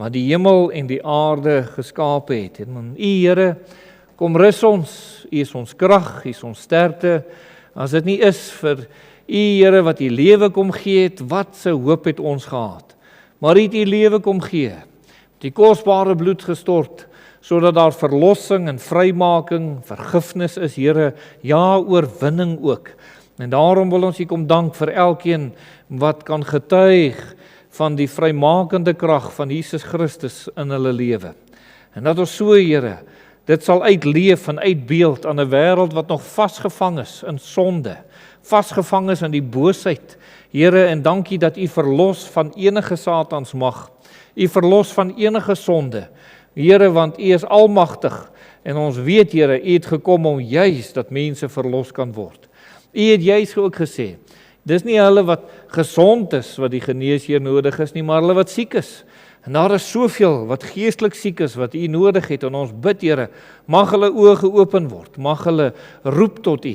wat die hemel en die aarde geskaap het. En U, Here, kom rus ons, U is ons krag, U is ons sterkte. As dit nie is vir U, Here, wat U lewe kom gee het, wat se hoop het ons gehad? Maar U het U lewe kom gee, die kosbare bloed gestort, sodat daar verlossing en vrymaking, vergifnis is, Here, ja, oorwinning ook. En daarom wil ons U kom dank vir elkeen wat kan getuig van die vrymakende krag van Jesus Christus in hulle lewe. En dat ons so, Here, dit sal uitleef en uitbeeld aan 'n wêreld wat nog vasgevang is in sonde, vasgevang is in die boosheid. Here, en dankie dat U verlos van enige Satansmag, U verlos van enige sonde. Here, want U is almagtig en ons weet, Here, U het gekom om juis dat mense verlos kan word. U het juis ook gesê, dis nie hulle wat gesond is wat die geneesheer nodig is nie, maar hulle wat siek is. En daar is soveel wat geestelik siek is, wat U nodig het, en ons bid, Here, mag hulle oë geopen word, mag hulle roep tot U.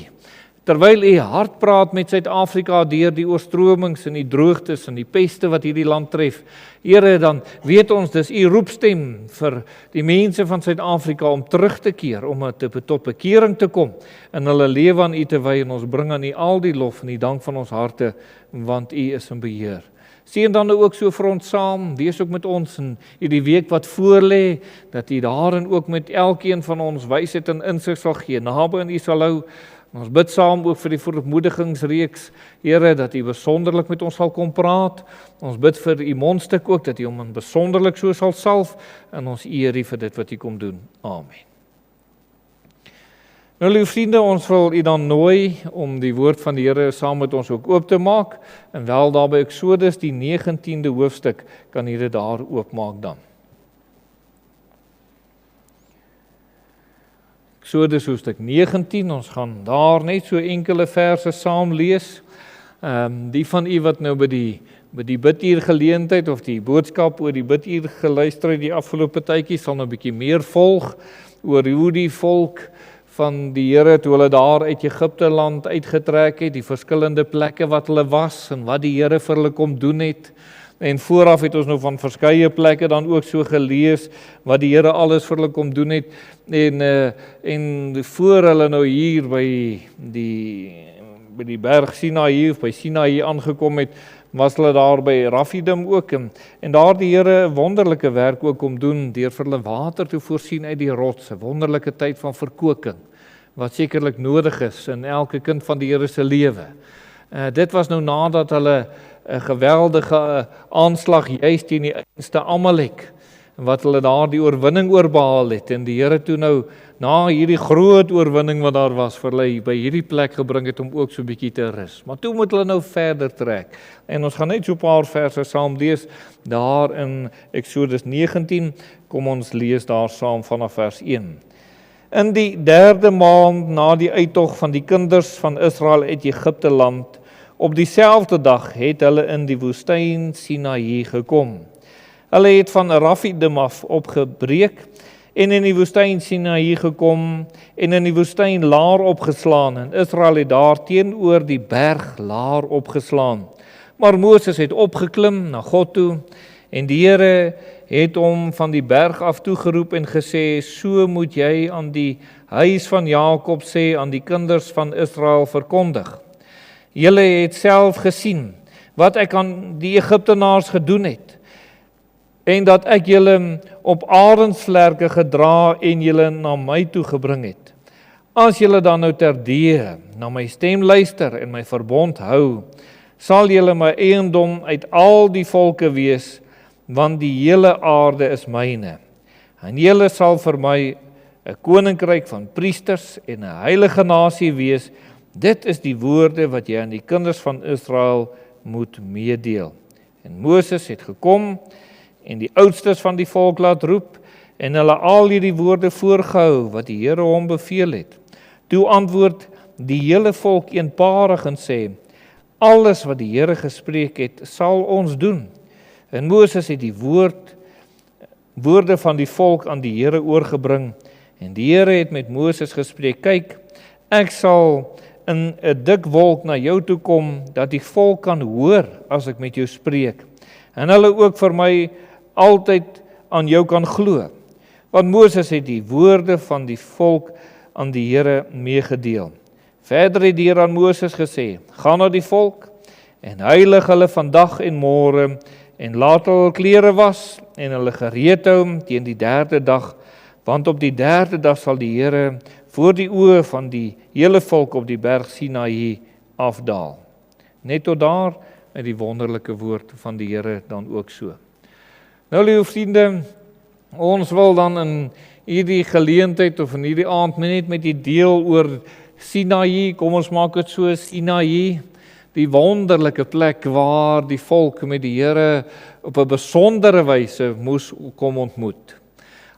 Terwyl U hard praat met Suid-Afrika deur die oorstromings en die droogtes en die peste wat hierdie land tref, Here, dan weet ons, dis U roepstem vir die mense van Suid-Afrika om terug te keer, om tot bekering te kom, en hulle lewe aan U te wy, en ons bring aan U al die lof en die dank van ons harte, want U is in beheer. Seën dan ook so vir ons saam, wees ook met ons in die week wat voorlê, dat U daarin ook met elkeen van ons wysheid en insig sal gee, naby aan U sal hou. Ons bid saam ook vir die verootmoedigingsreeks, Here, dat U besonderlik met ons sal kom praat. Ons bid vir U mondstuk ook, dat U hom besonderlik so sal salf, en ons eer U vir dit wat U kom doen. Amen. Nou, lieve vriende, ons wil U dan nooi om die woord van die Here saam met ons ook oop te maak, en wel daar by Eksodus, die 19de hoofstuk, kan U dit daar oopmaak dan. Eksodus hoofstuk 19, ons gaan daar net so enkele verse saam lees. Die van U wat nou by die biduur geleentheid of die boodskap oor die biduur geluister het die afgelope tydjie, sal nou 'n bietjie meer volg oor hoe die volk van die Here, toe hulle daar uit Egipte land uitgetrek het, die verskillende plekke wat hulle was en wat die Here vir hulle kom doen het. En vooraf het ons nou van verskeie plekke dan ook so gelees wat die Here alles vir hulle kom doen het. En voor hulle nou hier by die berg Sinaï of by Sinaï aangekom het, was hulle daar by Rafidim ook. En daar die Here 'n wonderlike werk ook kom doen deur vir hulle water te voorsien uit die rots, 'n wonderlike tyd van verkoking wat sekerlik nodig is in elke kind van die Here se lewe. Dit was nou nadat hulle 'n geweldige aanslag juist teen die einste Amalek, wat hulle daar die oorwinning oor behaal het, en die Here toe nou, na hierdie groot oorwinning wat daar was, vir hulle by hierdie plek gebring het om ook so 'n bietjie te rus. Maar toe moet hulle nou verder trek, en ons gaan net so 'n paar verse saam lees, daar in Eksodus 19, kom ons lees daar saam vanaf vers 1. In die 3de maand na die uittog van die kinders van Israel uit Egipte land, op dieselfde dag het hulle in die woestyn Sinaï gekom. Hulle het van Rafidim af opgebreek en in die woestyn Sinaï gekom en in die woestyn laar opgeslaan, en Israel het daar teenoor die berg laar opgeslaan. Maar Moses het opgeklim na God toe, en die Here het hom van die berg af toegeroep en gesê, so moet jy aan die huis van Jakob sê, aan die kinders van Israel verkondig. Julle het self gesien wat ek aan die Egiptenaars gedoen het, en dat ek julle op arensvlerke gedra en julle na my toe gebring het. As julle dan nou terdee na my stem luister en my verbond hou, sal julle my eiendom uit al die volke wees, want die hele aarde is myne. En julle sal vir my 'n koninkryk van priesters en 'n heilige nasie wees. Dit is die woorde wat jy aan die kinders van Israel moet meedeel. En Moses het gekom en die oudstes van die volk laat roep, en hulle al hierdie woorde voorgehou wat die Here hom beveel het. Toe antwoord die hele volk eenparig en sê, alles wat die Here gespreek het, sal ons doen. En Moses het die woorde van die volk aan die Here oorgebring, en die Here het met Moses gespreek, kyk, ek sal in 'n dik wolk na jou toe kom, dat die volk kan hoor as ek met jou spreek. En hulle ook vir my altyd aan jou kan glo. Want Moses het die woorde van die volk aan die Here meegedeel. Verder het die Here aan Moses gesê, gaan na die volk en heilig hulle vandag en môre en laat hulle klere was en hulle gereed hou teen die 3de dag, want op die 3de dag sal die Here voor die oë van die hele volk op die berg Sinaï afdaal. Net tot daar met die wonderlike woord van die Here dan ook so. Nou liewe vriende, ons wil dan in hierdie geleentheid of in hierdie aand net met die deel oor Sinaï, kom ons maak dit so, Sinaï, die wonderlike plek waar die volk met die Here op 'n besondere wyse moes kom ontmoet.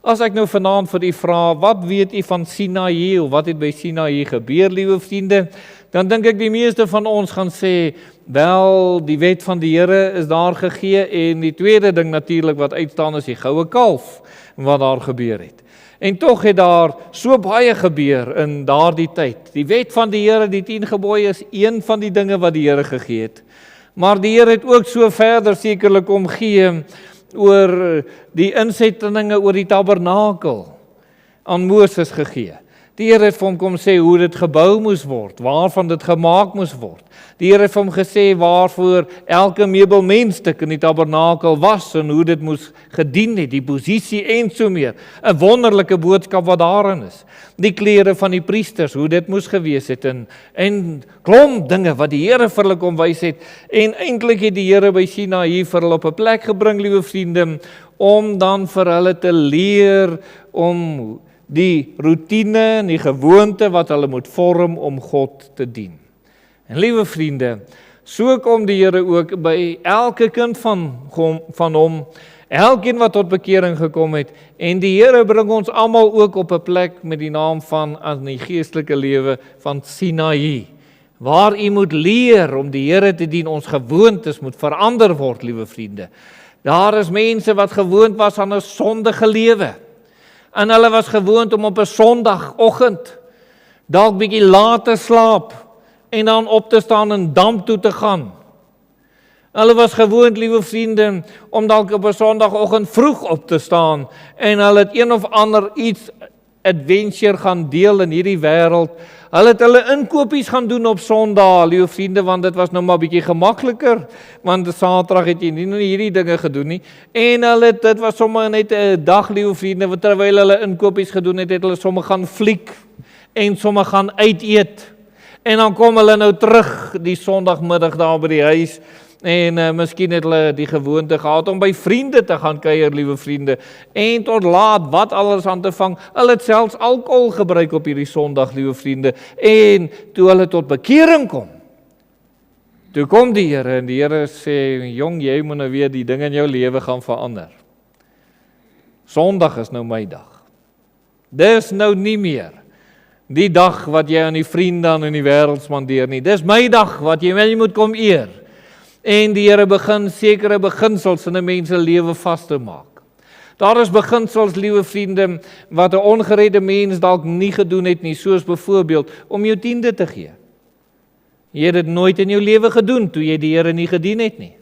As ek nou vanaand vir u vra, wat weet u van Sinaï, of wat het by Sinaï gebeur, liewe vriende, dan dink ek die meeste van ons gaan sê, wel, die wet van die Here is daar gegee, en die tweede ding natuurlik wat uitstaan is die goue kalf, wat daar gebeur het. En tog het daar so baie gebeur in daardie tyd. Die wet van die Here, die 10 gebooie, is een van die dinge wat die Here gegee het. Maar die Here het ook so verder sekerlik omgee oor die insettinge oor die tabernakel aan Moses gegee. Die Here het vir hom kom sê hoe dit gebou moes word, waarvan dit gemaak moes word. Die Here het vir hom gesê waarvoor elke meubelmenstuk in die tabernakel was en hoe dit moes gedien het, die posisie en so meer. 'n Wonderlike boodskap wat daarin is. Die klere van die priesters, hoe dit moes gewees het en klomp dinge wat die Here vir hulle kom wys het. En eintlik het die Here by Sinaï vir hulle op 'n plek gebring, liewe vriende, om dan vir hulle te leer om die routine en die gewoonte wat hulle moet vorm om God te dien. En liewe vriende, so kom die Here ook by elke kind van hom, elkeen wat tot bekering gekom het, en die Here bring ons almal ook op 'n plek met die naam van aan die geestelike lewe van Sinaï, waar u moet leer om die Here te dien. Ons gewoontes moet verander word, liewe vriende. Daar is mense wat gewoond was aan 'n sondige lewe. En hulle was gewoond om op 'n Sondagoggend dalk bietjie laat te slaap en dan op te staan en damp toe te gaan. Hulle was gewoond, liewe vriende, om dalk op 'n Sondagoggend vroeg op te staan en hulle het een of ander iets adventure gaan deel in hierdie wêreld. Hulle het hulle inkopies gaan doen op Sondag, liewe vriende, want dit was nou maar bietjie gemakliker, want Saterdag het jy nie hierdie dinge gedoen nie. En dit was sommer net 'n dag, liewe vriende, terwyl hulle inkopies gedoen het, het hulle sommer gaan fliek en sommer gaan uit eet. En dan kom hulle nou terug die Sondagmiddag daar by die huis. En miskien het hulle die gewoonte gehad om by vriende te gaan kuier, liewe vriende, en tot laat wat alles aan te vang. Hulle het selfs alkohol gebruik op hierdie Sondag, liewe vriende, en toe hulle tot bekering kom, toe kom die Here, en die Here sê, jong, jy moet nou weer die dinge in jou lewe gaan verander. Sondag is nou my dag. Dis nou nie meer die dag wat jy aan die vriende aan in die wêreld spandeer nie. Dis my dag wat jy moet kom eer. En die Here begin sekere beginsels in 'n mens se lewe vas te maak. Daar is beginsels, liewe vriende, wat 'n ongeredde mens dalk nie gedoen het nie, soos byvoorbeeld om jou 10de te gee. Jy het dit nooit in jou lewe gedoen toe jy die Here nie gedien het nie.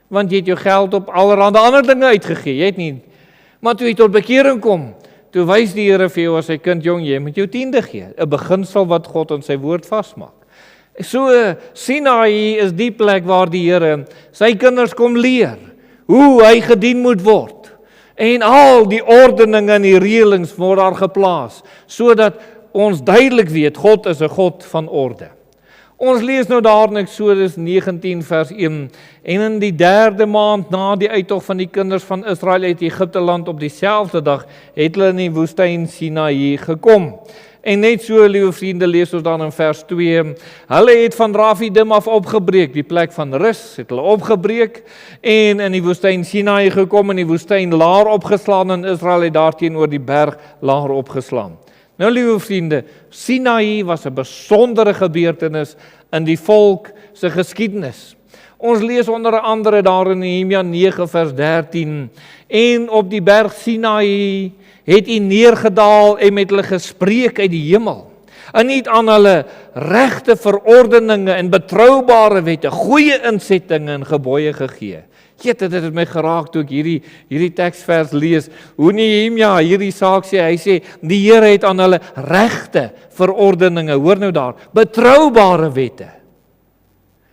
Want jy het jou geld op allerlei ander dinge uitgegee, jy het nie. Maar toe jy tot bekering kom, toe wys die Here vir jou as sy kind, jong, jy moet jou 10de gee, 'n beginsel wat God in sy woord vasmaak. So Sinaï is die plek waar die Here sy kinders kom leer hoe hy gedien moet word. En al die ordeninge en die reëlings word daar geplaas, sodat ons duidelik weet, God is 'n God van orde. Ons lees nou daar in Eksodus 19 vers 1, en in die 3de maand na die uittog van die kinders van Israel uit Egipte land op dieselfde dag, het hulle in die woestyn Sinaï gekom. En net so, liewe vriende, lees ons dan in vers 2, hulle het van Rafidim af opgebreek, die plek van rus, het hulle opgebreek, en in die woestyn Sinaï gekom, in die woestyn laar opgeslaan, en Israel het daarteenoor die berg laar opgeslaan. Nou, liewe vriende, Sinaï was 'n besondere gebeurtenis in die volk se geskiedenis. Ons lees onder andere daar in Nehemia 9 vers 13, en op die berg Sinaï het hy neergedaal en met hulle gespreek uit die hemel. En nie aan hulle regte verordeninge en betroubare wette, goeie insettinge en gebooie gegee. Dit het my geraak toe ek hierdie teksvers lees. Hoe Nehemia hierdie saak sê, hy sê, die Here het aan hulle regte verordeninge, hoor nou daar, betroubare wette.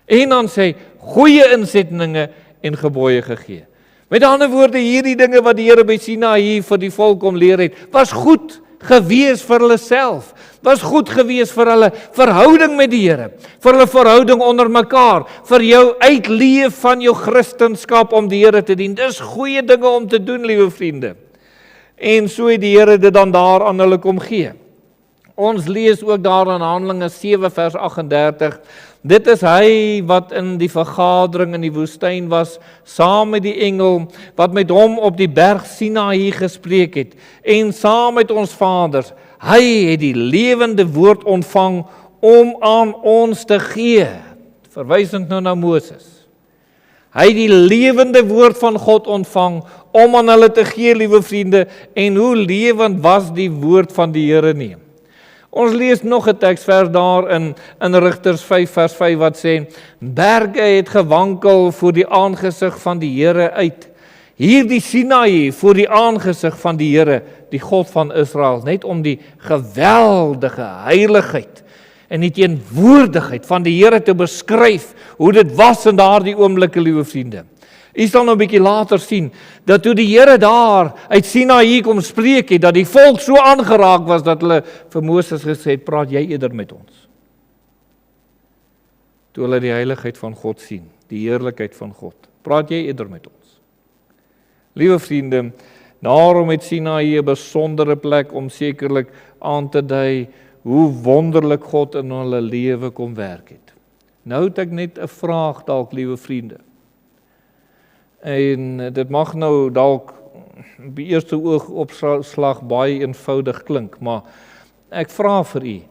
En dan sê, goeie insettinge en gebooie gegee. Met ander woorde, hierdie dinge wat die Here by Sinaï vir die volk kom leer het, was goed gewees vir hulle self, was goed gewees vir hulle verhouding met die Here, vir hulle verhouding onder mekaar, vir jou uitleef van jou Christenskap om die Here te dien. Dis goeie dinge om te doen, liewe vriende. En so het die Here dit dan daar aan hulle kom gee. Ons lees ook daar in Handelinge 7 vers 38, dit is hy wat in die vergadering in die woestyn was, saam met die engel, wat met hom op die berg Sinaï gespreek het, en saam met ons vaders, hy het die lewende woord ontvang om aan ons te gee, verwysend nou na Moses. Hy het die lewende woord van God ontvang om aan hulle te gee, liewe vriende, en hoe lewend was die woord van die Here nie. Ons lees nog 'n teksvers daar in Rigters 5 vers 5 wat sê, berge het gewankel voor die aangesig van die Here uit. Hierdie Sinaï voor die aangesig van die Here, die God van Israel, net om die geweldige heiligheid en die teenwoordigheid van die Here te beskryf, hoe dit was in daardie oomblikke, liewe vriende. U sal nou 'n bietjie later sien, dat toe die Here daar uit Sinaï kom spreek het, dat die volk so aangeraak was, dat hulle vir Moses gesê het, praat jy eerder met ons. Toe hulle die heiligheid van God sien, die heerlikheid van God, praat jy eerder met ons. Liewe vriende, daarom het Sinaï 'n besondere plek om sekerlik aan te dui, hoe wonderlik God in hulle lewe kom werk het. Nou het ek net 'n vraag dalk, liewe vriende. En dit mag nou dalk op die eerste oogopslag baie eenvoudig klink, maar ek vra vir u,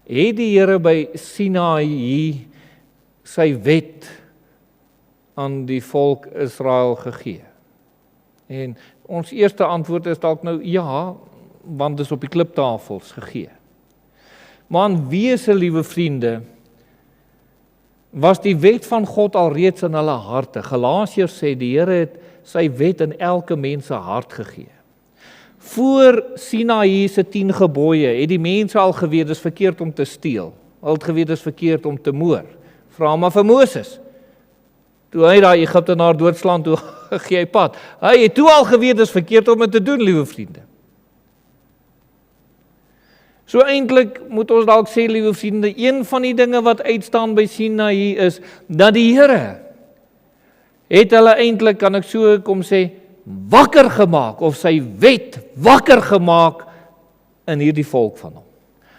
het die Here by Sinaï sy wet aan die volk Israel gegee? En ons eerste antwoord is dalk nou ja, want dit is op die kliptafels gegee. Maar aan wese, liewe vriende, was die wet van God al reeds in hulle harte. Galasiërs sê die Here het sy wet in elke mens se hart gegee. Voor Sinaï se 10 gebooie het die mense al geweet dis verkeerd om te steel. Al het geweet dis verkeerd om te moord. Vra maar vir Moses. Toe hy daai Egiptenaar doodslaan, toe gee hy pad. Hy het toe al geweet dis verkeerd om dit te doen, liewe vriende. So eintlik moet ons dalk sê, liewe vriende, een van die dinge wat uitstaan by Sinaï is, dat die Here het hulle eintlik, kan ek so kom sê, wakker gemaak, of sy wet wakker gemaak in hierdie volk van hom.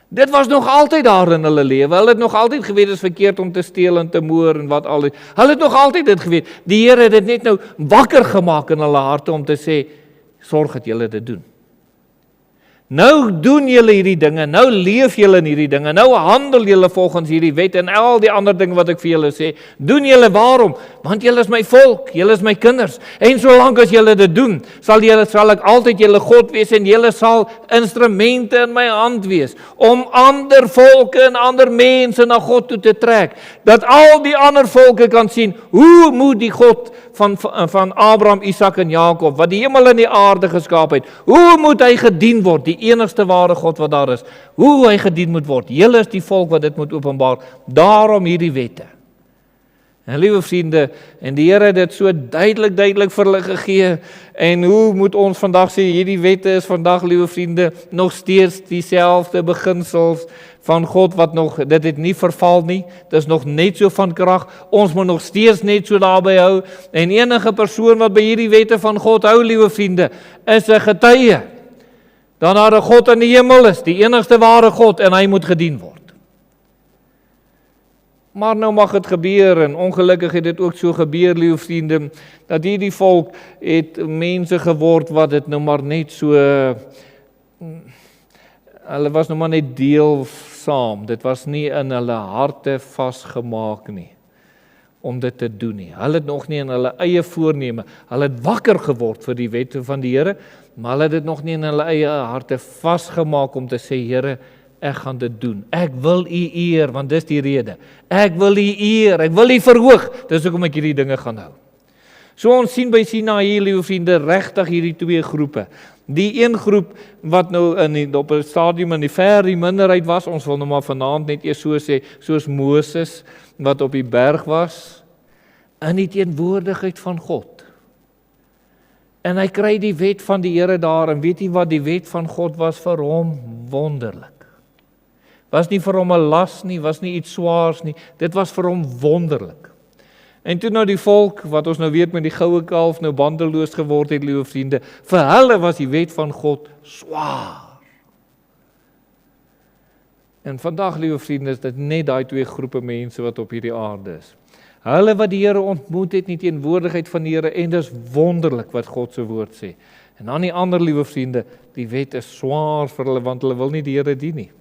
Dit was nog altyd daar in hulle lewe, hulle het nog altyd geweet dit is verkeerd om te steel en te moord en wat al, hulle het nog altyd dit geweet, die Here het dit net nou wakker gemaak in hulle harte om te sê, sorg dat julle dit doen. Nou doen julle hierdie dinge, nou leef julle in hierdie dinge, nou handel julle volgens hierdie wet en al die ander dinge wat ek vir julle sê, doen julle waarom? Want julle is my volk, julle is my kinders, en solank as julle dit doen, sal ek altyd julle God wees en julle sal instrumente in my hand wees, om ander volke en ander mense na God toe te trek, dat al die ander volke kan sien, hoe moet die God van Abraham, Isak en Jakob, wat die hemel en die aarde geskaap het, hoe moet hy gedien word, die enigste ware God wat daar is, hoe hy gedien moet word. Julle is die volk wat dit moet openbaar, daarom hierdie wette. En liewe vriende, en die Here het dit so duidelik vir hulle gegee, en hoe moet ons vandag sê, hierdie wette is vandag, liewe vriende, nog steeds dieselfde beginsels van God wat nog, dit het nie verval nie, dit is nog net so van krag, ons moet nog steeds net so daarby hou, en enige persoon wat by hierdie wette van God hou, liewe vriende, is 'n getuie, dan daar 'n God in die hemel is, die enigste ware God, en hy moet gedien word. Maar nou mag het gebeur, en ongelukkig het dit ook so gebeur, liewe vriende, dat hierdie volk het mense geword wat dit nou maar net so, hulle was nou maar net deelsaam, dit was nie in hulle harte vasgemaak nie, om dit te doen nie. Hulle het nog nie in hulle eie voorneme, hulle het wakker geword vir die wette van die Here, maar hulle het dit nog nie in hulle eie harte vasgemaak om te sê, Here, ek gaan dit doen. Ek wil U eer, want dis die rede. Ek wil U eer, ek wil U verhoog, dis hoekom ek hierdie dinge gaan hou. So ons sien by Sinaï, liewe vriende, regtig hierdie twee groepe. Die een groep wat nou op 'n stadium in die minderheid was, ons wil nou maar vanaand net eers so sê, soos Moses wat op die berg was, in die teenwoordigheid van God. En hy kry die wet van die Here daar, en weet jy wat die wet van God was vir hom? Wonderlik. Was nie vir hom 'n las nie, was nie iets swaars nie, dit was vir hom wonderlik. En toe nou die volk, wat ons nou weet met die goue kalf, nou bandeloos geword het, liewe vriende, vir hulle was die wet van God swaar. En vandag, liewe vriende, is dit net daai twee groepe mense wat op hierdie aarde is. Hulle wat die Here ontmoet het in die teenwoordigheid van die Here, en dis wonderlik wat God se woord sê. En dan die ander, liewe vriende, die wet is swaar vir hulle, want hulle wil nie die Here dien nie.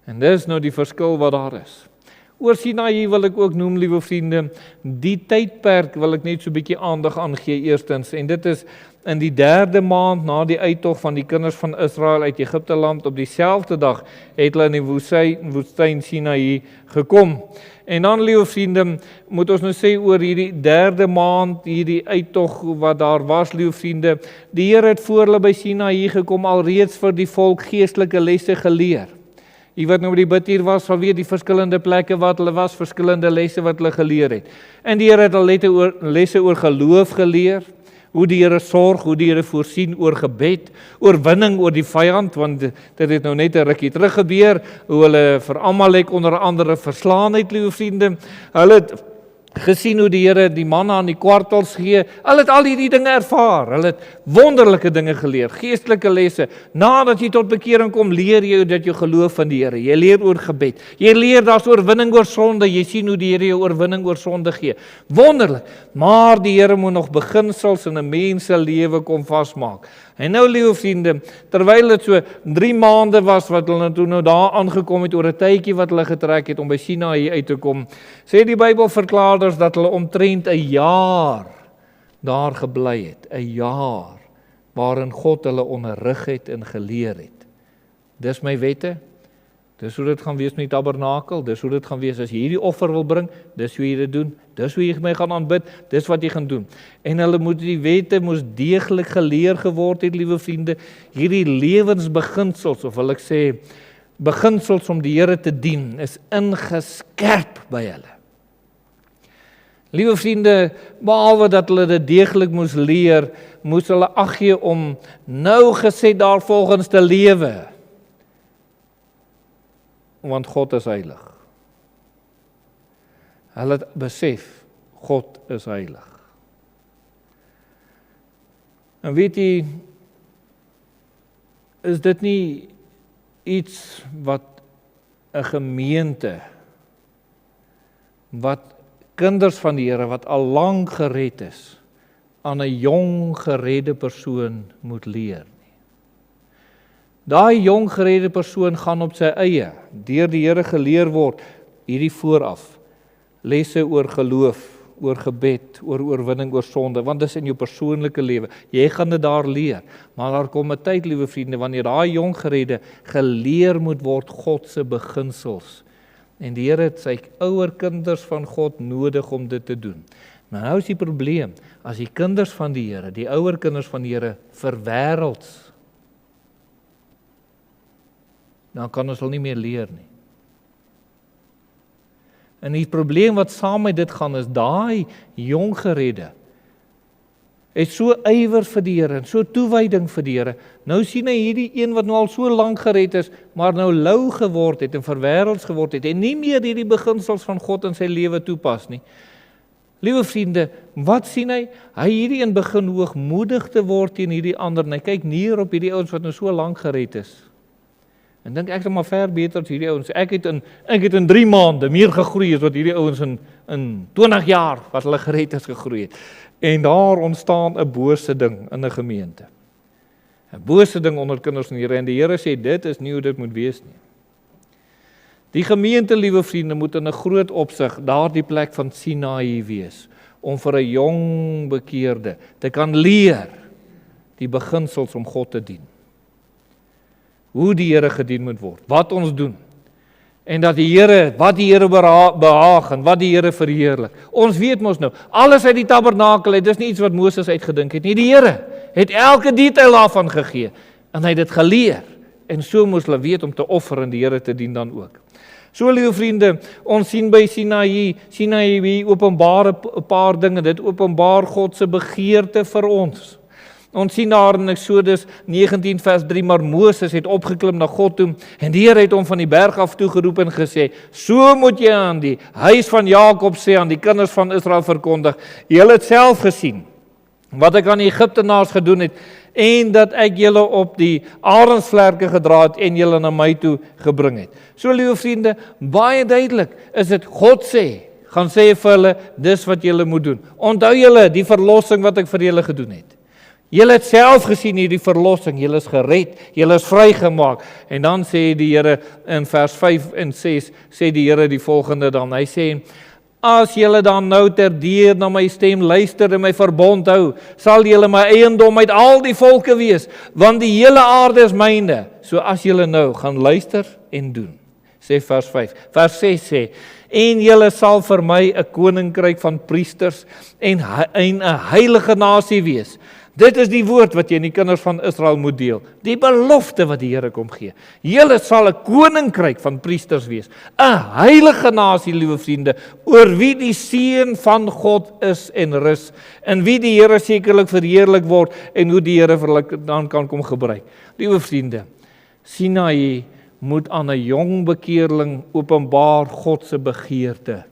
En dis nou die verskil wat daar is. Oor Sinaï wil ek ook noem, liewe vriende, die tydperk wil ek net so 'n bietjie aandag aan gee eerstens, en dit is in die 3de maand na die uittog van die kinders van Israel uit Egipte land, op dieselfde dag het hulle in die woestyn Sinaï gekom. En dan, liewe vriende, moet ons nou sê oor hierdie 3de maand, hierdie uittog wat daar was, liewe vriende, die Here het voor hulle by Sinaï gekom, alreeds vir die volk geestelike lesse geleer. Jy wat nou by die bid hier was, sal weet die verskillende plekke wat hulle was, verskillende lesse wat hulle geleer het. En die Here het al lesse oor geloof geleer, hoe die Here sorg, hoe die Here voorsien, oor gebed, oorwinning oor die vyand, want dit het nou net 'n rukkie terug gebeur, hoe hulle vir Amalek onder andere verslaan het, liewe vriende. Hulle het gesien hoe die Here die manna aan die kwartels gee. Hulle het al hierdie dinge ervaar. Hulle het wonderlike dinge geleer, geestelike lesse. Nadat jy tot bekering kom, leer jy dat jy geloof van die Here. Jy leer oor gebed. Jy leer daar's oorwinning oor sonde. Jy sien hoe die Here jou oorwinning oor sonde gee. Wonderlik. Maar die Here moet nog beginsels in 'n mens se lewe kom vasmaak. En nou, liewe vriende, terwyl dit so 3 maande was wat hulle toe nou daar aangekom het oor 'n tydjie wat hulle getrek het om by Sinaï uit te kom, sê die Bybelverklaarders dat hulle omtrent 'n jaar daar gebly het, 'n jaar waarin God hulle onderrig het en geleer het. Dis my wette. Dis hoe dit gaan wees met die tabernakel, dis hoe dit gaan wees as jy hierdie offer wil bring, dis hoe jy dit doen, dis hoe jy my gaan aanbid, dis wat jy gaan doen. En hulle moet die wette moes deeglik geleer geword het, liewe vriende, hierdie lewensbeginsels, of wil ek sê, beginsels om die Here te dien, is ingeskerp by hulle. Liewe vriende, behalwe dat hulle dit deeglik moes leer, moes hulle ag gee om nougeset daarvolgens te lewe. Want God is heilig. Hulle het besef, God is heilig. En weet jy, is dit nie iets wat 'n gemeente, wat kinders van die Here, wat al lank gered is, aan 'n jong geredde persoon moet leer? Daai jong geredde persoon gaan op sy eie, deur die Here geleer word, hierdie vooraf, lesse oor geloof, oor gebed, oor oorwinning oor sonde, want dis in jou persoonlike lewe, jy gaan dit daar leer, maar daar kom 'n tyd, liewe vriende, wanneer daai jong geredde geleer moet word God se beginsels, en die Here het sy ouer kinders van God nodig om dit te doen. Maar nou is die probleem, as die kinders van die Here, die ouer kinders van die Here, verwêrelds, dan kan ons hulle nie meer leer nie. En die probleem wat saam met dit gaan is, daai jong geredde het so ywer vir die Here, en so toewyding vir die Here. Nou sien hy hierdie een wat nou al so lank gered is, maar nou lou geword het en verwêrelds geword het, en nie meer hierdie beginsels van God in sy lewe toepas nie. Liewe vriende, wat sien hy? Hy hierdie een begin hoogmoedig te word teen hierdie ander, en hy kyk neer op hierdie ouens wat nou so lank gered is. En dink ek is maar ver beter as hierdie ouens. Ek het in 3 maande meer gegroei as wat hierdie ouens in 20 jaar wat hulle gered is gegroei het. En daar ontstaan 'n bose ding in 'n gemeente. 'n Bose ding onder kinders van die Here, en die Here sê dit is nie hoe dit moet wees nie. Die gemeente, liewe vriende, moet in 'n groot opsig daardie plek van Sinaï wees, om vir 'n jong bekeerde te kan leer die beginsels om God te dien. Hoe die Here gedien moet word, wat ons doen. En dat die Here, wat die Here behaag en wat die Here verheerlik. Ons weet mos nou, alles uit die tabernakel uit, dis nie iets wat Moses uitgedink het nie. Die Here het elke detail daarvan gegee en hy het dit geleer. En so moes hulle weet om te offer en die Here te dien dan ook. So liewe vriende, ons sien by Sinaï openbaar 'n paar dinge, dit openbaar God se begeerte vir ons. Ons sien daar in Eksodus 19 vers 3, maar Moses het opgeklim na God toe en die Here het hom van die berg af toegeroep en gesê, so moet jy aan die huis van Jakob sê, aan die kinders van Israel verkondig, julle het self gesien wat ek aan die Egiptenaars gedoen het en dat ek julle op die arensvlerke gedra het en julle na my toe gebring het. So liewe vriende, baie duidelik is dit God sê, gaan sê vir hulle, dis wat julle moet doen. Onthou julle die verlossing wat ek vir julle gedoen het. Julle het self gesien hierdie verlossing, julle is gered, julle is vrygemaak. En dan sê die Here in vers 5 en 6, sê die Here die volgende dan, hy sê, as julle dan nou terdeer na my stem luister en my verbond hou, sal julle my eiendom uit al die volke wees, want die hele aarde is myne. So as julle nou gaan luister en doen, sê vers 5. Vers 6 sê, en julle sal vir my 'n koninkryk van priesters en 'n heilige nasie wees. Dit is die woord wat jy in die kinders van Israel moet deel. Die belofte wat die Here kom gee. Julle sal 'n koninkryk van priesters wees. 'n heilige nasie, liewe vriende, oor wie die seën van God is en rus. En wie die Here sekerlik verheerlik word en hoe die Here vir dan kan kom gebruik. Liewe vriende, Sinaï moet aan 'n jong bekeerling openbaar God se begeerte.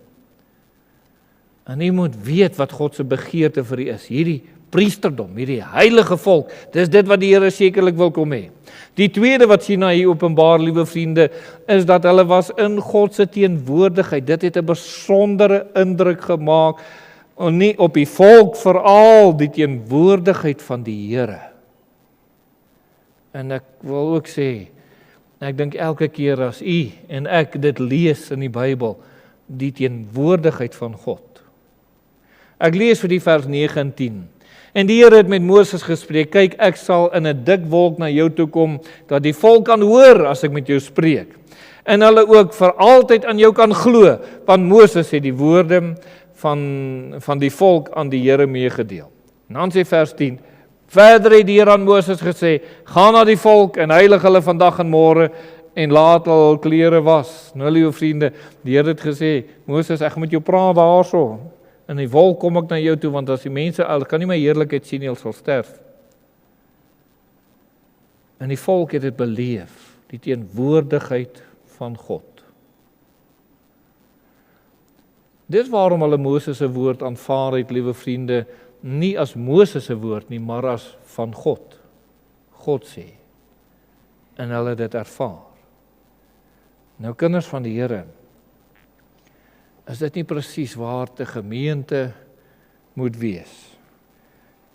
En jy moet weet wat God se begeerte vir u is. Hierdie priesterdom, hierdie heilige volk, dis dit wat die Here sekerlik wil kom hê. Die tweede wat Sinaï openbaar, liewe vriende, is dat hulle was in God se teenwoordigheid. Dit het 'n besondere indruk gemaak, nie op die volk, veral die teenwoordigheid van die Here. En ek wil ook sê, ek dink elke keer as u en ek dit lees in die Bybel, die teenwoordigheid van God. Ek lees vir die vers 9 en 10. En die Here het met Moses gespreek, kyk, ek sal in 'n dik wolk na jou toe kom, dat die volk kan hoor as ek met jou spreek. En hulle ook vir altyd aan jou kan glo, want Moses het die woorde van die volk aan die Here meegedeel. En dan sê vers 10, verder het die Here aan Moses gesê, gaan na die volk en heilig hulle vandag en môre, en laat hul klere was. Nou, liewe vriende, die Here het gesê, Moses, ek gaan met jou praat daarso. In die wolk kom ek na jou toe, want as die mense kan nie my heerlikheid sien, hulle sal sterf. En die volk het dit beleef, die teenwoordigheid van God. Dis waarom hulle Moses se woord aanvaar het, liewe vriende, nie as Moses se woord nie, maar as van God. God sê. En hulle het dit ervaar. Nou, kinders van die Here, is dit nie presies waar 'n gemeente moet wees?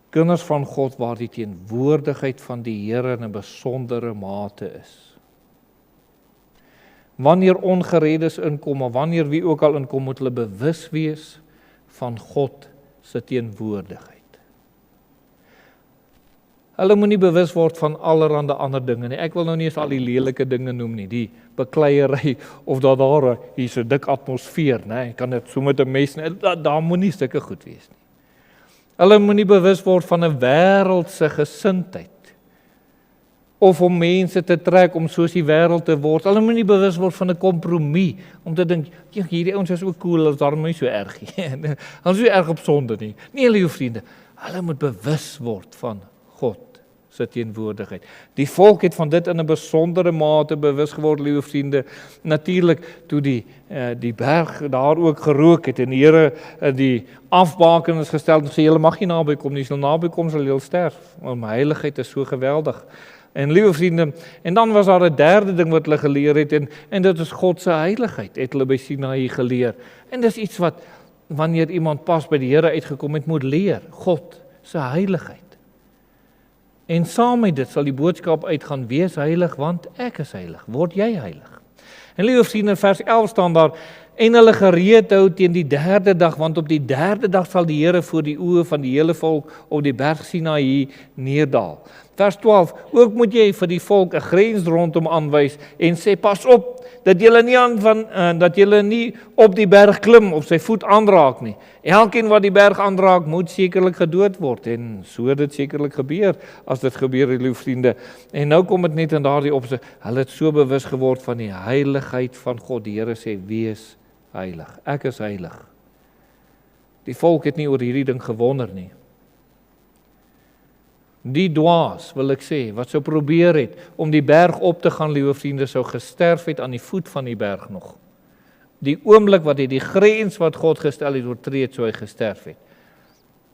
Kinders van God waar die teenwoordigheid van die Here in 'n besondere mate is. Wanneer ongereddes inkom, of wanneer wie ook al inkom, moet hulle bewus wees van God se teenwoordigheid. Hulle moet nie bewus word van allerhande ander dinge nie. Ek wil nou nie eens al die lelike dinge noem nie, die bekleierery of daar hier's 'n dik atmosfeer, né? Jy kan dit so met 'n mes, daar moet nie sulke goed wees nie. Hulle moet nie bewus word van 'n wêreldse gesindheid of om mense te trek om soos die wêreld te word. Hulle moet nie bewus word van 'n kompromie om te dink, hierdie ouens is ook cool, as daarom nie so erg nie. Hulle is so erg op sonde nie. Nee, liewe vriende, hulle moet bewus word van God se teenwoordigheid. Die volk het van dit in 'n besondere mate bewus geword, liewe vriende. Natuurlik toe die berg daar ook gerook het en die Here die afbakenis gestel en sê, julle mag nie naby kom nie, as julle naby kom sal julle sterf. Want my heiligheid is so geweldig. En liewe vriende, en dan was daar 'n derde ding wat hulle geleer het en dit is God se heiligheid, het hulle by Sinaï geleer. En dis iets wat wanneer iemand pas by die Here uitgekom het, moet leer, God se heiligheid. En saam met dit sal die boodskap uitgaan, wees heilig, want ek is heilig, word jy heilig. En liewe vriende, vers 11 staan daar, en hulle gereed hou teen die derde dag, want op die derde dag sal die Here voor die oë van die hele volk op die berg Sinaï neerdal. Vers 12, ook moet jy vir die volk 'n grens rondom aanwys en sê, pas op, dat julle nie op die berg klim of sy voet aanraak nie. Elkeen wat die berg aanraak, moet sekerlik gedood word, en so het dit sekerlik gebeur, as dit gebeur, liewe vriende. En nou kom dit net in daardie opsig, hulle het so bewus geword van die heiligheid van God. Die Here sê, wees heilig, ek is heilig. Die volk het nie oor hierdie ding gewonder nie. Die dwaas, wil ek sê, wat sou probeer het om die berg op te gaan, liewe vriende, sou gesterf het aan die voet van die berg nog. Die oomblik wat hy die grens wat God gestel het oortree het, sou hy gesterf het.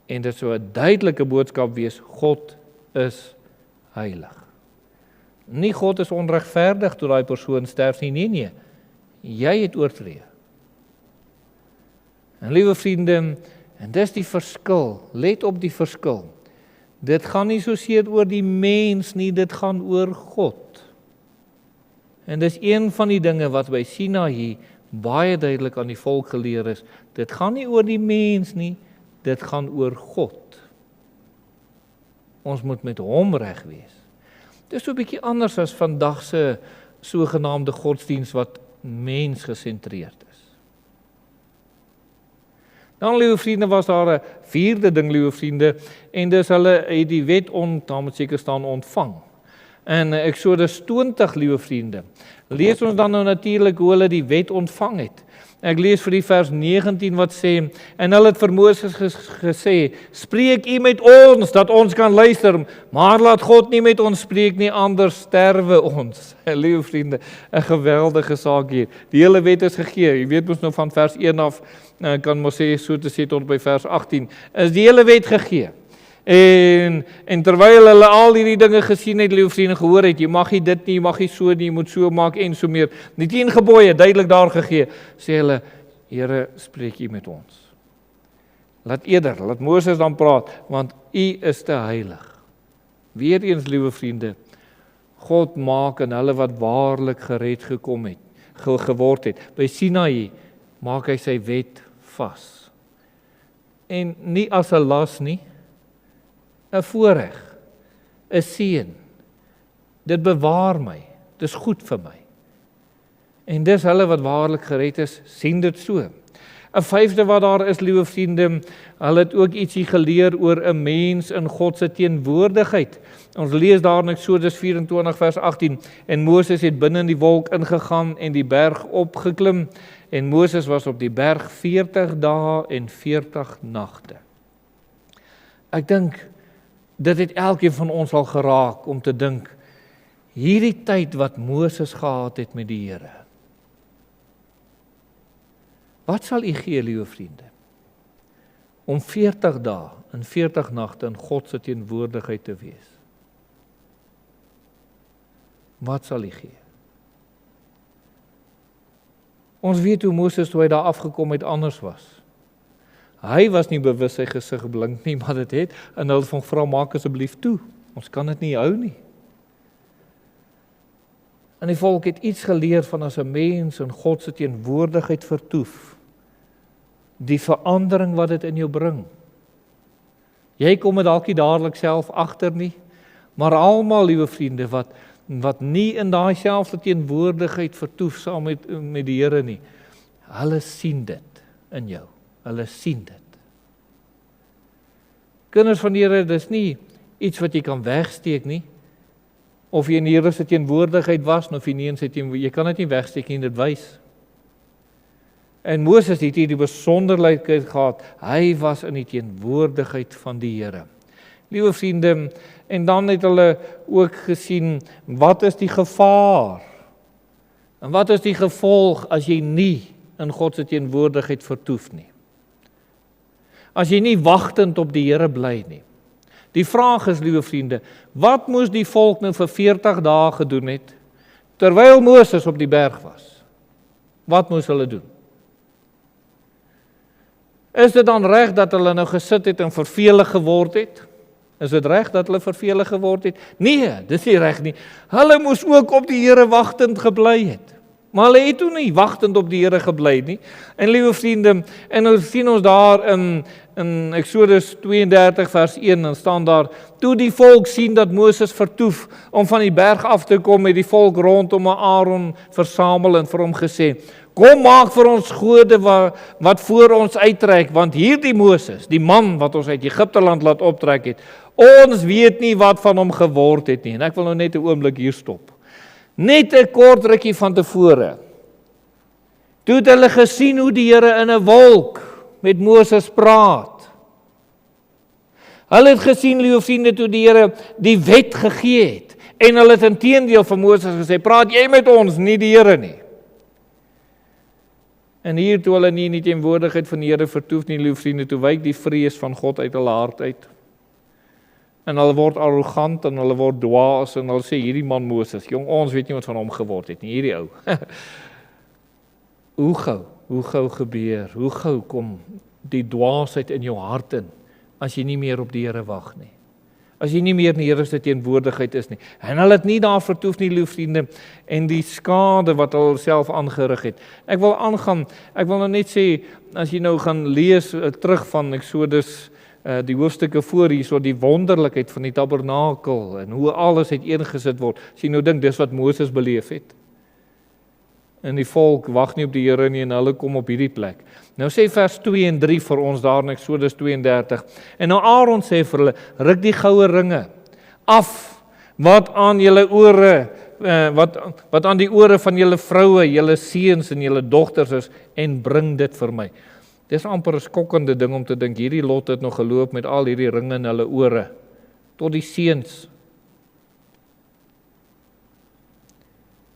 En dit sou 'n duidelike boodskap wees, God is heilig. Nie God is onregverdig toe daai persoon sterf nie, nee, jy het oortree. En liewe vriende, en dis die verskil, let op die verskil. Dit gaan nie so seer oor die mens nie, dit gaan oor God. En dis een van die dinge wat by Sinaï baie duidelik aan die volk geleer is. Dit gaan nie oor die mens nie, dit gaan oor God. Ons moet met hom reg wees. Dit is so 'n bietjie anders as vandag se sogenaamde godsdiens wat mensgesentreerd is. Dan, liewe vriende, was daar 'n vierde ding, liewe vriende, en dis hulle het die wet daar moet seker staan ontvang. En Eksodus 20, liewe vriende, lees ons dan nou natuurlik hoe hulle die wet ontvang het. Ek lees vir die vers 19 wat sê, en hulle het vir Moses gesê, spreek u met ons, dat ons kan luister, maar laat God nie met ons spreek nie, anders sterwe ons. Liewe vriende, 'n geweldige saak hier. Die hele wet is gegee, jy weet ons nou van vers 1 af, kan mos sê, so te sê tot by vers 18, is die hele wet gegee. En terwyl hulle al hierdie dinge gesien het, liewe vriende, gehoor het, jy mag nie dit nie, jy mag nie so nie, jy moet so maak en so meer, die 10 gebooie duidelik daar gegee, sê hulle, Here, spreek u met ons. Laat Moses dan praat, want u is te heilig. Weereens, liewe vriende, God maak in hulle wat waarlik gered geword het. By Sinaï maak hy sy wet vas. En nie as 'n las nie, 'n voorreg, 'n seën. Dit bewaar my, dit is goed vir my. En dis hulle wat waarlik gered is, sien dit so. 'n vyfde wat daar is, liewe vriende, hulle het ook ietsie geleer oor 'n mens in God se teenwoordigheid. Ons lees daar in Eksodus 24 vers 18, en Moses het binne in die wolk ingegaan en die berg opgeklim, en Moses was op die berg 40 dae en 40 nagte. Ek dink, dit het elkeen van ons al geraak om te dink, hierdie tyd wat Moses gehad het met die Here. Wat sal u gee, liewe vriende? Om 40 dae en 40 nagte in God se teenwoordigheid te wees. Wat sal u gee? Ons weet hoe Moses toe hy daar afgekom het anders was. Hy was nie bewus sy gesig blink nie, maar dit het, en hulle van vra, maak asseblief toe, ons kan dit nie hou nie. En die volk het iets geleer van as 'n mens in God se teenwoordigheid vertoef, die verandering wat dit in jou bring. Jy kom dit dalk nie dadelik self agter nie, maar almal, liewe vriende, wat nie in daai selfde teenwoordigheid vertoef saam met die Here nie, hulle sien dit in jou. Hulle sien dit. Kinders van die Here, dis nie iets wat jy kan wegsteek nie, of jy in die Here se teenwoordigheid was, of jy nie in sy teenwoordigheid, jy kan dit nie wegsteek nie, dit wys. En Moses het hier die besonderheid gehad, hy was in die teenwoordigheid van die Here. Liewe vriende, en dan het hulle ook gesien, wat is die gevaar? En wat is die gevolg as jy nie in God se teenwoordigheid vertoef nie? As jy nie wagtend op die Here bly nie. Die vraag is, liewe vriende, wat moes die volk nou vir 40 dae gedoen het, terwyl Moses op die berg was? Wat moes hulle doen? Is dit dan reg dat hulle nou gesit het en vervelig geword het? Is dit reg dat hulle vervelig geword het? Nee, dis nie reg nie. Hulle moes ook op die Here wagtend gebly het. Maar hulle het toe nie wagtend op die Here gebly nie. En liewe vriende, en nou sien ons daar in Exodus 32 vers 1, dan staan daar, toe die volk sien dat Moses vertoef om van die berg af te kom, het die volk rondom Aaron versamel en vir hom gesê, kom maak vir ons gode wat voor ons uittrek, want hierdie Moses, die man wat ons uit Egipteland laat optrek het, ons weet nie wat van hom geword het nie. En ek wil nou net 'n oomblik hier stop. Net 'n kort rukkie van tevore. Toe het hulle gesien hoe die Here in 'n wolk met Moses praat. Hulle het gesien, liewe vriende, toe die Here die wet gegee het. En hulle het inteendeel vir Moses gesê, praat jy met ons, nie die Here nie. En hier toe hulle nie in die teenwoordigheid van die Here vertoef nie, liewe vriende, toe wyk die vrees van God uit hulle hart uit. En hulle word arrogant en hulle word dwaas en hulle sê, hierdie man Moses, jong, ons weet nie wat van hom geword het nie, hierdie ou. Hoe gou gebeur, hoe gou kom die dwaasheid in jou hart in, as jy nie meer op die Here wag nie. As jy nie meer in die Here se teenwoordigheid is nie. En hulle het nie daar vertoef nie, liewe vriende, en die skade wat hulle self aangerig het. Ek wil aangaan, ek wil nou net sê, as jy nou gaan lees terug van Exodus, die hoofstukke voor hier, so die wonderlikheid van die tabernakel, en hoe alles uiteengesit word, as jy nou dink, dis wat Moses beleef het. En die volk wag nie op die Here nie, en hulle kom op hierdie plek. Nou sê vers 2 en 3 vir ons daar in Exodus 32, en nou Aaron sê vir hulle, ruk die goue ringe af, wat aan julle ore, wat aan die ore van julle vroue, julle seuns en julle dogters is, en bring dit vir my. Dis amper 'n skokkende ding om te dink, hierdie lot het nog geloop met al hierdie ringe in hulle ore, tot die seuns.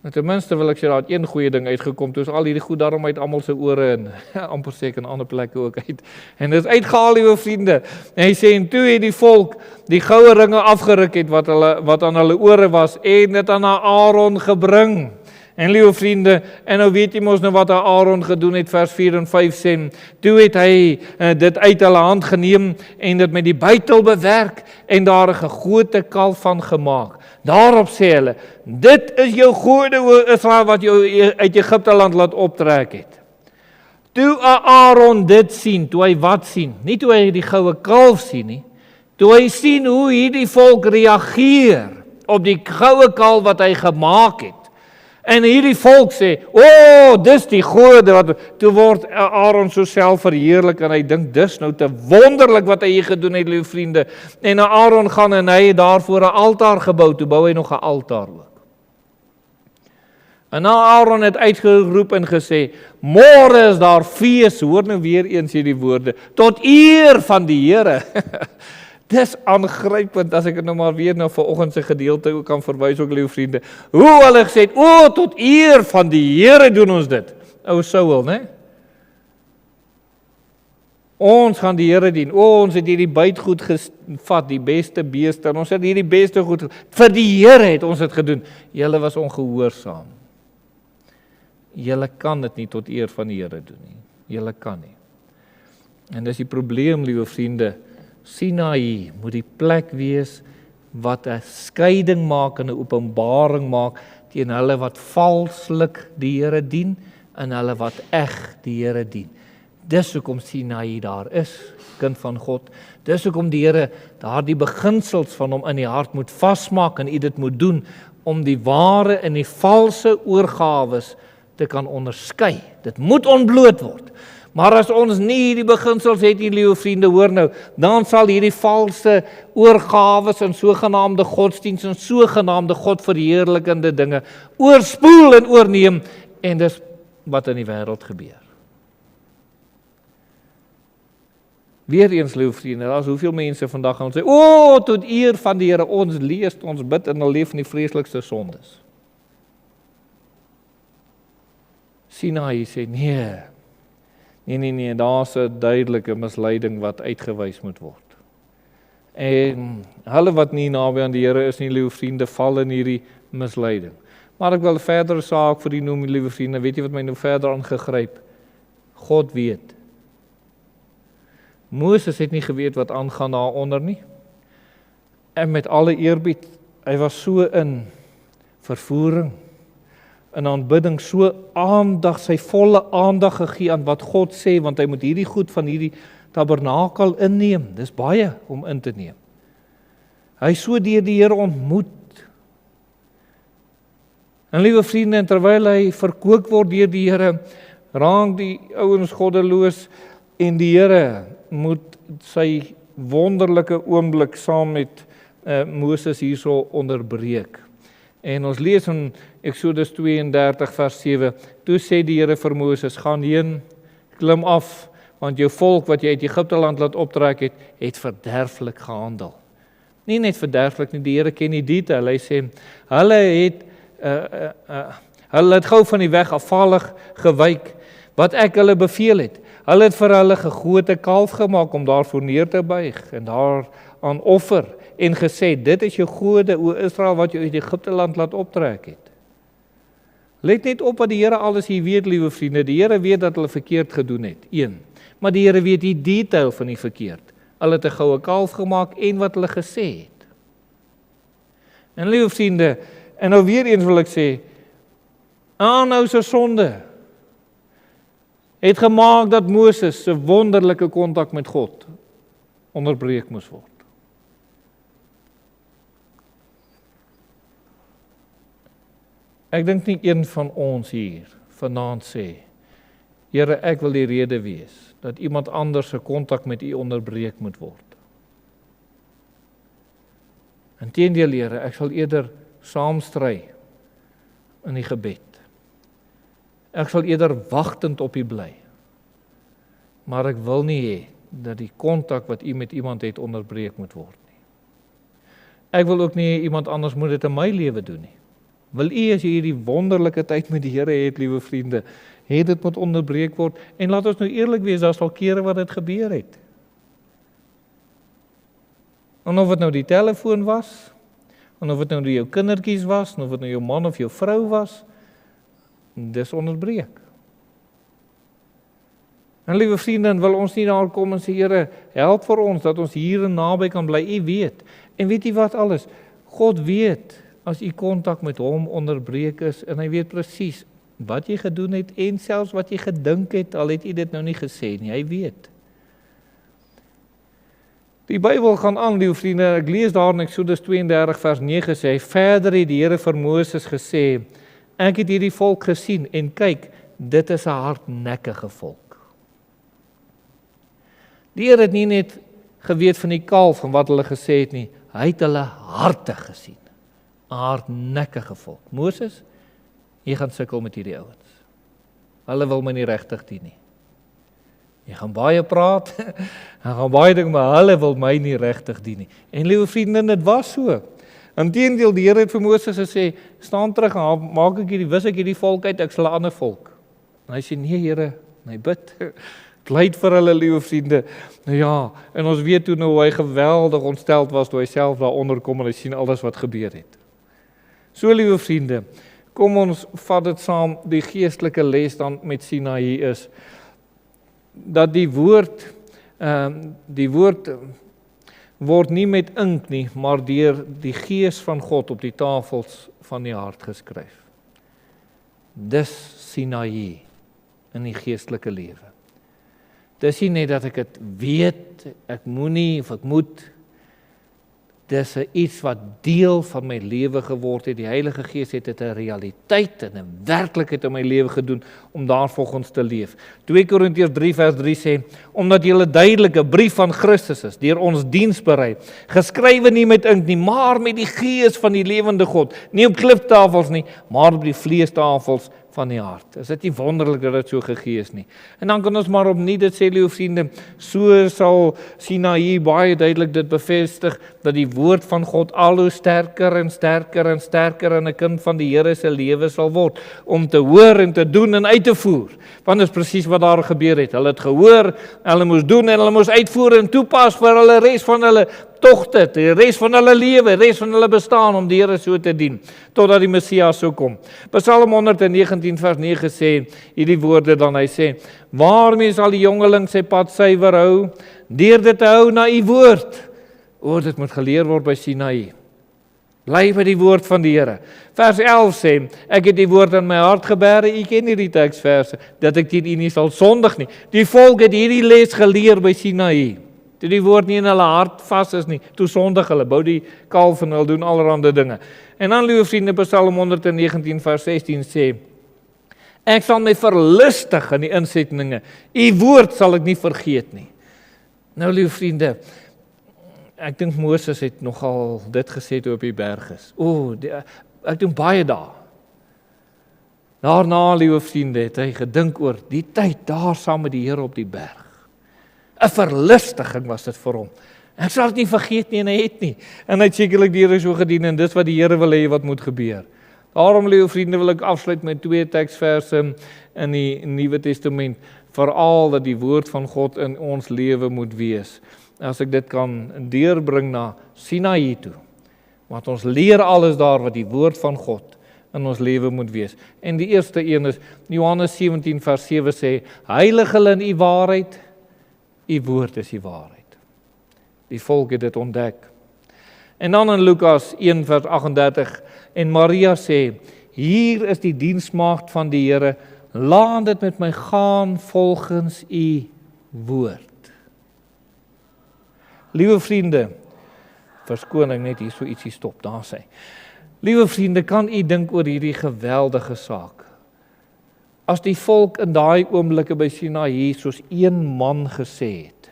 En ten minste wil ek sê, daar het een goeie ding uitgekom, toe is al hierdie goed daarom uit almal se ore en amper seker in ander plekke ook uit. En dit is uitgehaal, liewe vriende. En hy sê, en toe het die volk die goue ringe afgeruk het, wat aan hulle ore was, en dit aan Aaron gebring. En liewe vriende, en nou weet jy mos nou wat Aaron gedoen het, vers 4 en 5 sê, toe het hy dit uit hulle hand geneem, en dit met die buitel bewerk, en daar 'n gegote kalf van gemaak. Daarop sê hulle, dit is jou gode, o Israel, wat jou uit Egipteland laat optrek het. Toe Aaron dit sien, toe hy wat sien? Nie toe hy die goue kalf sien nie, toe hy sien hoe hierdie volk reageer op die goue kalf wat hy gemaak het. En hierdie volk sê, dis die gode, toe word Aaron so self verheerlik, en hy dink, dis nou te wonderlik wat hy hier gedoen het, liewe vriende. En Aaron gaan en hy het daarvoor 'n altaar gebou, toe bou hy nog 'n altaar ook. En Aaron het uitgeroep en gesê, môre is daar fees, hoor nou weer eens hierdie woorde, tot eer van die Here. Dis aangrypend, as ek het nou maar weer nou vanoggend se gedeelte ook kan verwys ook, liewe vriende. Hoe hulle gesê het, tot eer van die Here doen ons dit. Ou Saul, né? Ons gaan die Here dien. Ons het hierdie bytgoed gevat, die beste beeste, en ons het hierdie beste goed, vir die Here het ons dit gedoen. Julle was ongehoorsaam. Julle kan dit nie tot eer van die Here doen nie. Julle kan nie. En dis die probleem, liewe vriende. Sinai moet die plek wees wat 'n skeiding maak en 'n openbaring maak teen hulle wat valslik die Here dien en hulle wat eg die Here dien. Dis hoekom Sinai daar is, kind van God. Dis hoekom die Here daardie beginsels van hom in die hart moet vasmaak en u dit moet doen om die ware en die valse oorgawes te kan onderskei. Dit moet ontbloot word. Maar as ons nie die beginsels het, die liewe vriende, hoor nou, dan sal hierdie valse oorgawes en sogenaamde godsdienst en sogenaamde godverheerlikende dinge oorspoel en oorneem, en dis wat in die wêreld gebeur. Weereens, liewe vriende, daar is hoeveel mense vandag gaan sê, tot eer van die Here, ons lees, ons bid en ons leef in die vreeslikste sondes. Sinai sê, nee, daar's 'n duidelike misleiding wat uitgewys moet word. En hulle wat nie naby aan die Here is nie, liewe vriende, val in hierdie misleiding. Maar ek wil verder 'n saak vir u noem, liewe vriende, weet jy wat my nou verder aangegryp? God weet. Moses het nie geweet wat aangaan daaronder nie. En met alle eerbied, hy was so in vervoering, in aanbidding, so aandag, sy volle aandag gegee aan wat God sê, want hy moet hierdie goed van hierdie tabernakel inneem. Dis baie om in te neem. Hy so deur die Here ontmoet. En liewe vriende, en terwyl hy verkoop word deur die Here, raak die ouens goddeloos en die Here moet sy wonderlike oomblik saam met Moses hierso onderbreek. En ons lees in Exodus 32 vers 7, toe sê die Here vir Moses, gaan heen, klim af, want jou volk wat jy uit Egipte land laat optrek het verderflik gehandel. Nie net verderflik nie, die Here ken die detail, hy sê, hulle het gou van die weg afvallig gewyk, wat ek hulle beveel het. Hulle het vir hulle gegote kalf gemaak om daarvoor neer te buig en daar aan offer en gesê, dit is jou gode, o Israel, wat jou uit Egipte land laat optrek het. Let net op wat die Here alles hier weet, liewe vriende. Die Here weet dat hulle verkeerd gedoen het, 1. Maar die Here weet die detail van die verkeerd. Hulle het 'n goue kalf gemaak en wat hulle gesê het. En liewe vriende, en nou weer eens wil ek sê, aanhou se sonde het gemaak dat Moses se wonderlike kontak met God onderbreek moes word. Ek dink nie een van ons hier vanaand sê, Here, ek wil die rede wees, dat iemand anders se kontak met U onderbreek moet word. Inteendeel, Here, ek sal eerder saamstry in die gebed. Ek sal eerder wagtend op U bly. Maar ek wil nie hê dat die kontak wat U met iemand het onderbreek moet word nie. Ek wil ook nie iemand anders moet dit in my lewe doen nie. Wil U, as jy hierdie wonderlike tyd met die Here het, liewe vriende, het dit moet onderbreek word, en laat ons nou eerlik wees, daar sal kere wat dit gebeur het. En of dit nou die telefoon was, en of dit nou jou kindertjies was, en of dit nou jou man of jou vrou was, dis onderbreek. En liewe vriende, wil ons nie daar kom en sê, Here, help vir ons, dat ons hier en naby kan bly, U weet. En weet U wat alles? God weet, as U kontak met hom onderbreek is, en hy weet presies wat jy gedoen het, en selfs wat jy gedink het, al het U dit nou nie gesê nie, hy weet. Die Bybel gaan aan, liewe vriende, ek lees daar in Exodus 32 vers 9 sê, verder het die Here vir Moses gesê, ek het hierdie volk gesien, en kyk, dit is 'n hardnekkige volk. Die Here het nie net geweet van die kalf en wat hulle gesê het nie, hy het hulle harte gesien. 'n Hardnekkige volk. Moses, jy gaan sukkel met hierdie ouens. Hulle wil my nie regtig dien nie. Jy gaan baie praat, en gaan baie ding, maar hulle wil my nie regtig dien nie. En liewe vriende, dit was so. Inteendeel, die Here het vir Moses gesê, staan terug en wis ek hierdie volk uit, ek sal 'n ander volk. En hy sê, nee Here, hy bid. Pleit vir hulle, liewe vriende. Nou ja, en ons weet toe nou hy geweldig ontsteld was, toe hy self daaronder kom en hy sien alles wat gebeur het. So, liewe vriende, kom ons vat dit saam, die geestelike les dan met Sinaï is, dat die woord word nie met ink nie, maar deur die gees van God op die tafels van die hart geskryf. Dis Sinaï in die geestelike lewe. Dis nie net dat ek dit weet, ek moenie of ek moet. Dis iets wat deel van my lewe geword het. Die Heilige Gees het dit 'n realiteit en 'n werklikheid in my lewe gedoen om daarvolgens te leef. 2 Korintiërs 3 vers 3 sê, omdat julle duidelik 'n brief van Christus is, deur ons diensbereid, geskrywe nie met ink nie, maar met die Gees van die lewende God, nie op kliptafels nie, maar op die vleestafels van die hart. Is dit nie wonderlik dat dit so gegee is nie? En dan kan ons maar opnuut dit sê, liewe vriende, so sal Sinaï baie duidelik dit bevestig, dat die woord van God al hoe sterker en sterker en sterker in 'n kind van die Here se lewe sal word, om te hoor en te doen en uit te voer. Want dit is presies wat daar gebeur het. Hulle het gehoor, hulle moes doen en hulle moes uitvoer en toepas vir hulle res van hulle togte, die res van hulle lewe, res van hulle bestaan om die Here so te dien, totdat die Messias sou kom. Psalm 119 vers 9 sê, hierdie woorde dan, hy sê, waarmee sal die jongeling sy pad suiwer hou? Deur dit te hou na U woord. O, dit moet geleer word by Sinaï. Bly by die woord van die Here. Vers 11 sê, ek het die woord in my hart geberg, u ken nie die teksverse, dat ek teen u nie sal sondig nie. Die volk het hierdie les geleer by Sinaï. Toe die woord nie in hulle hart vas is nie, toe sondig hulle, bou die kalf en hulle doen allerhande dinge. En dan, liewe vriende, Psalm 119 vers 16 sê, ek sal my verlustig in die insettinge, u woord sal ek nie vergeet nie. Nou, liewe vriende, ek dink Moses het nogal dit gesê toe op die berg is. Ek dink baie daar. Daarna, liewe vriende, het hy gedink oor die tyd daar saam met die Here op die berg. 'n Verlustiging was dit vir hom. Ek sal dit nie vergeet nie en hy het nie. En hy het sekerlik die Here so gedien en dis wat die Here wil hê wat moet gebeur. Daarom, liewe vriende, wil ek afsluit met 2 teksverse in die Nuwe Testament, veral dat die woord van God in ons lewe moet wees. As ek dit kan deurbring na Sinaï toe, want ons leer alles daar wat die woord van God in ons lewe moet wees. En die eerste een is, Johannes 17 vers 7 sê, heilig hulle in u waarheid, u woord is die waarheid. Die volk het dit ontdek. En dan in Lukas 1 vers 38, en Maria sê, hier is die diensmaagd van die Here, laat dit met my gaan volgens u woord. Liewe vriende, verskoning net hier so ietsie stop, daar sê. Liewe vriende, kan u dink oor hierdie geweldige saak? As die volk in daai oomblikke by Sinaï soos een man gesê het,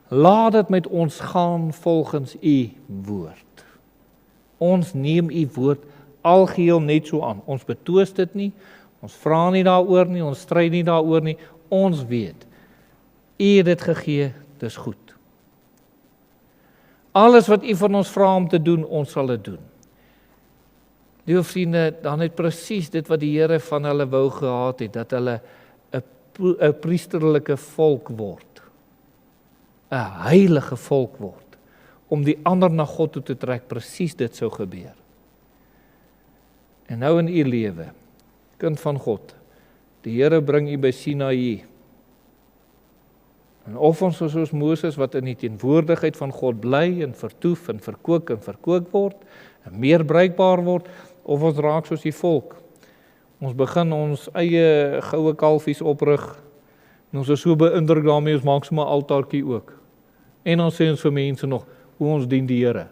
laat dit met ons gaan volgens u woord. Ons neem u woord algeheel net so aan. Ons betwis dit nie, ons vra nie daaroor nie, ons stry nie daaroor nie. Ons weet, u het dit gegee, dis goed. Alles wat u van ons vra om te doen, ons sal dit doen. Liewe vriende, dan het presies dit wat die Here van hulle wou gehad het, dat hulle 'n priesterlike volk word, 'n heilige volk word, om die ander na God toe te trek, presies dit sou gebeur. En nou in u lewe, kind van God, die Here bring u by Sinaï, en of ons soos Moses wat in die teenwoordigheid van God bly en vertoef en verkook word, en meer bruikbaar word, of ons raak soos die volk. Ons begin ons eie goue kalfies oprig, en ons is so beïndruk daarmee, ons maak so 'n altaartjie ook. En dan sê ons vir mense nog, hoe ons dien die Here.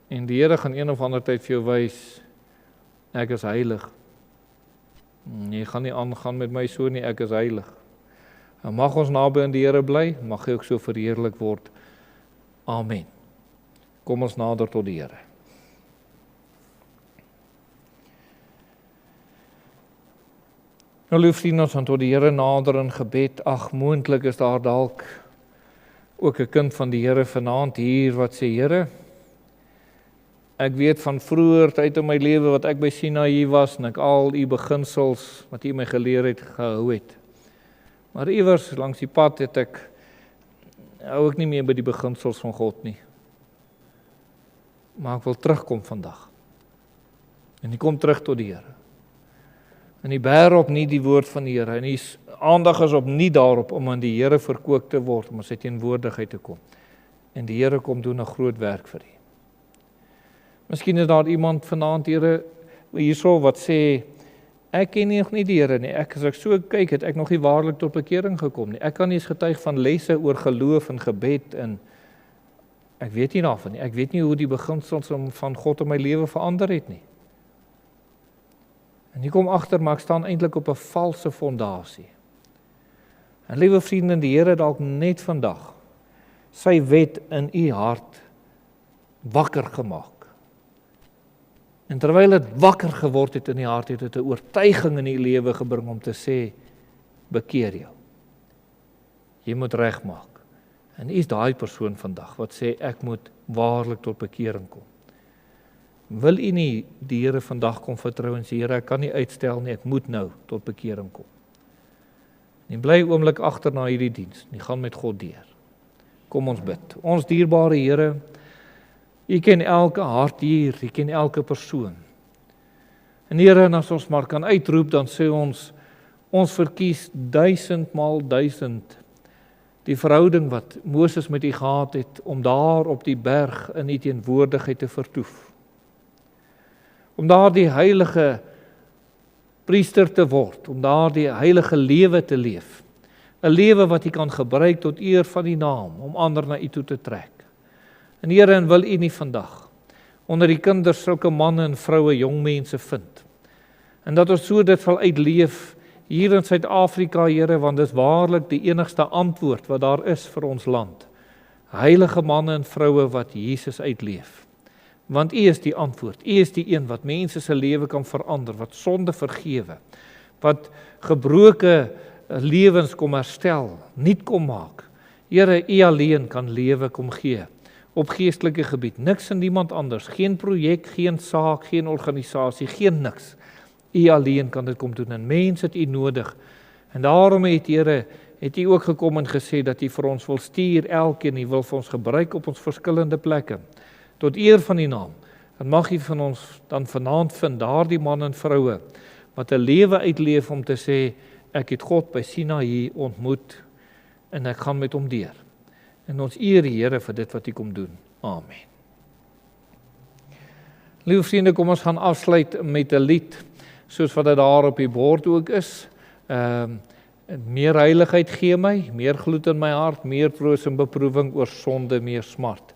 En die Here gaan een of ander tyd vir jou wys, ek is heilig. Jy gaan nie aangaan met my so nie, ek is heilig. En mag ons naby aan die Here bly, mag hy ook so verheerlik word. Amen. Kom ons nader tot die Here. Nou, lieve vriende, ons gaan tot die Here nader in gebed. Ag, moontlik is daar dalk ook 'n kind van die Here vanaand hier wat sê, Here, ek weet van vroeër tyd in my lewe wat ek by Sinaï was en ek al u beginsels wat u my geleer het gehou het. Maar iewers langs die pad het hou ek nie meer by die beginsels van God nie. Maar ek wil terugkom vandag. En ek kom terug tot die Here. En die bær op nie die woord van die Here. En die aandag is op nie daarop om aan die Here verkoop te word, om sy teenwoordigheid te kom. En die Here kom doen 'n groot werk vir u. Miskien is daar iemand vanaand hierso wat sê, ek ken nog nie die Here nie. As ek so kyk, het ek nog nie waarlik tot bekering gekom nie. Ek kan nie eens getuig van lesse oor geloof en gebed en ek weet nie daarvan nie. Ek weet nie hoe die beginsels van God in my lewe verander het nie. En ek kom agter, maar ek staan eintlik op 'n valse fondasie. En liewe vriende, die Here dalk net vandag sy wet in u hart wakker gemaak. En terwyl dit wakker geword het in die hart, het dit 'n oortuiging in die lewe gebring om te sê, bekeer jou. Jy moet regmaak. En u is daai persoon vandag wat sê, ek moet waarlik tot bekering kom. Wil u nie die Here vandag kom vertrou en sê, Here, ek kan nie uitstel nie, ek moet nou tot bekering kom. En bly oomblik agter na hierdie diens, en gaan met God deur. Kom ons bid. Ons dierbare Here, u ken elke hart hier, u ken elke persoon. En Here, as ons maar kan uitroep, dan sê ons verkies 1000 maal 1000 die verhouding wat Moses met U gehad het, om daar op die berg in U teenwoordigheid te vertoef. Om daar die heilige priester te word, om daar die heilige lewe te leef. 'n Lewe wat U kan gebruik tot eer van die naam, om ander na U toe te trek. En Here, en wil U nie vandag onder die kinders sulke manne en vroue, jong mense vind. En dat ons so dit sal uitleef hier in Suid-Afrika, Here, want dit is waarlik die enigste antwoord wat daar is vir ons land. Heilige manne en vroue wat Jesus uitleef. Want U is die antwoord. U is die een wat mense se lewe kan verander, wat sonde vergewe, wat gebroke lewens kom herstel, nuut kom maak. Here, U alleen kan lewe kom gee op geestelike gebied. Niks en niemand anders. Geen projek, geen saak, geen organisasie, geen niks. U alleen kan dit kom doen. En mense het U nodig. En daarom het Here, het U ook gekom en gesê dat U vir ons wil stuur, elkeen. U wil vir ons gebruik op ons verskillende plekke. Tot eer van die naam. En mag U van ons dan vanaand vind, daardie man en vroue, wat 'n lewe uitleef om te sê, ek het God by Sinaï ontmoet, en ek gaan met hom deur. En ons eer die Here vir dit wat U kom doen. Amen. Liewe vriende, kom ons gaan afsluit met 'n lied, soos wat dit daar op die bord ook is. Meer heiligheid gee my, meer gloed in my hart, meer troos en beproewing oor sonde, meer smart.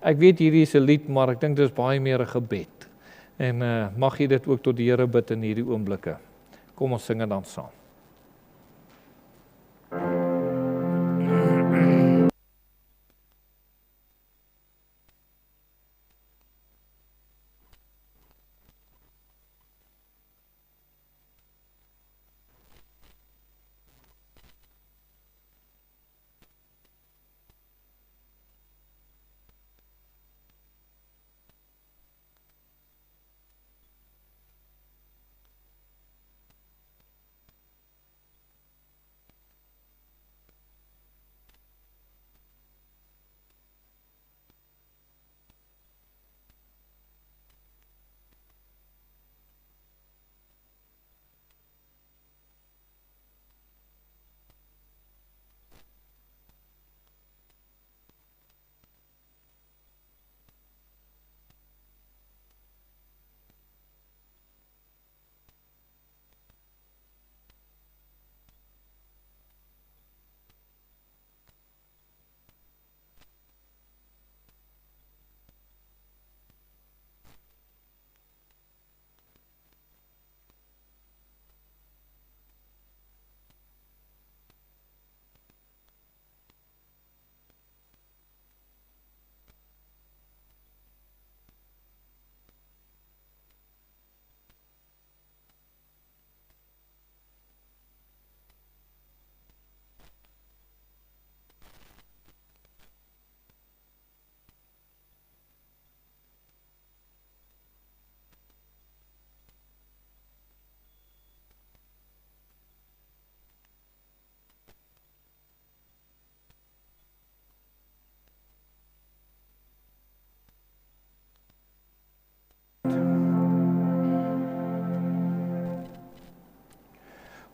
Ek weet hierdie is 'n lied, maar ek dink dit is baie meer 'n gebed. En mag jy dit ook tot die Here bid in hierdie oomblikke. Kom ons sing dit dan saam.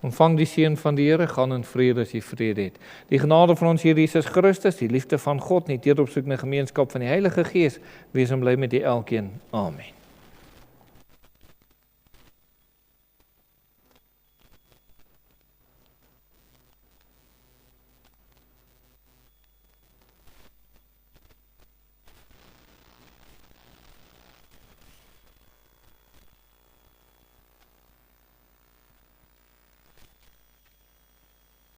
Ontvang die seën van die Here, gaan in vrede as jy vrede het. Die genade van ons Here Jesus Christus, die liefde van God, die teenoopsoekende gemeenskap van die Heilige Gees, wees en bly met die elkeen. Amen.